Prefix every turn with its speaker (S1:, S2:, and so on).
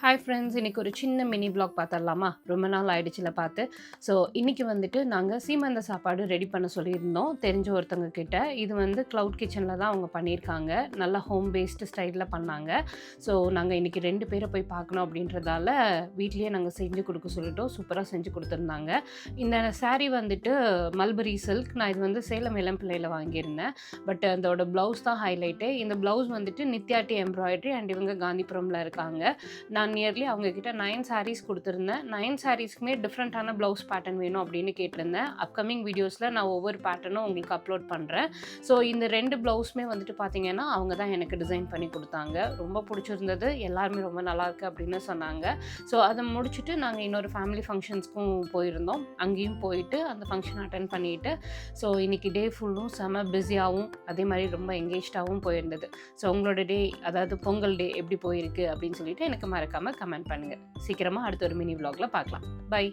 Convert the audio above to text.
S1: Hi friends, இன்றைக்கி ஒரு சின்ன மினி vlog பார்த்துடலாமா? ரொம்ப நாள் ஆயிடுச்சுல பார்த்து. ஸோ இன்றைக்கி வந்துட்டு நாங்கள் சீமந்த சாப்பாடு ரெடி பண்ண சொல்லியிருந்தோம் தெரிஞ்ச ஒருத்தவங்க கிட்ட. இது வந்து க்ளவுட் கிச்சனில் தான் அவங்க பண்ணியிருக்காங்க. நல்லா ஹோம் பேஸ்டு ஸ்டைலில் பண்ணாங்க. ஸோ நாங்கள் இன்றைக்கி 2 பேரை போய் பார்க்கணும் அப்படின்றதால வீட்லேயே நாங்கள் செஞ்சு கொடுக்க சொல்லிட்டோம். சூப்பராக செஞ்சு கொடுத்துருந்தாங்க. இந்த saree வந்துட்டு மல்பரி சில்க். நான் இது வந்து சேலம் இளம்பிள்ளையில் வாங்கியிருந்தேன். பட் அதோட ப்ளவுஸ் தான் ஹைலைட்டு. இந்த ப்ளவுஸ் வந்துட்டு நித்யாட்டி எம்ப்ராய்டரி அண்ட் இவங்க காந்திபுரமில் இருக்காங்க. நான் நியர்லி அவங்கக்கிட்ட 9 சாரீஸ் கொடுத்துருந்தேன். 9 சாரீஸ்க்குமே டிஃப்ரெண்ட்டான ப்ளவுஸ் பேட்டர்ன் வேணும் அப்படின்னு கேட்டிருந்தேன். அப்கமிங் வீடியோஸில் நான் ஒவ்வொரு பேட்டர்னும் உங்களுக்கு அப்லோட் பண்ணுறேன். ஸோ இந்த 2 ப்ளவுஸுமே வந்துட்டு பார்த்தீங்கன்னா அவங்க தான் எனக்கு டிசைன் பண்ணி கொடுத்தாங்க. ரொம்ப பிடிச்சிருந்தது. எல்லாருமே ரொம்ப நல்லாயிருக்கு அப்படின்னு சொன்னாங்க. ஸோ அதை முடிச்சுட்டு நாங்கள் இன்னொரு ஃபேமிலி ஃபங்க்ஷன்ஸ்க்கும் போயிருந்தோம். அங்கேயும் போயிட்டு அந்த ஃபங்க்ஷன் அட்டென்ட் பண்ணிவிட்டு ஸோ இன்றைக்கி டே ஃபுல்லும் செம பிஸியாகவும் அதே மாதிரி ரொம்ப எங்கேஜ்டாகவும் போயிருந்தது. ஸோ உங்களோட டே, அதாவது பொங்கல் டே எப்படி போயிருக்கு அப்படின்னு சொல்லிட்டு எனக்கு மறக்காமல் கமெண்ட் பண்ணுங்கள். சீக்கிரமாக அடுத்த ஒரு மினி vlogல பார்க்கலாம். பை.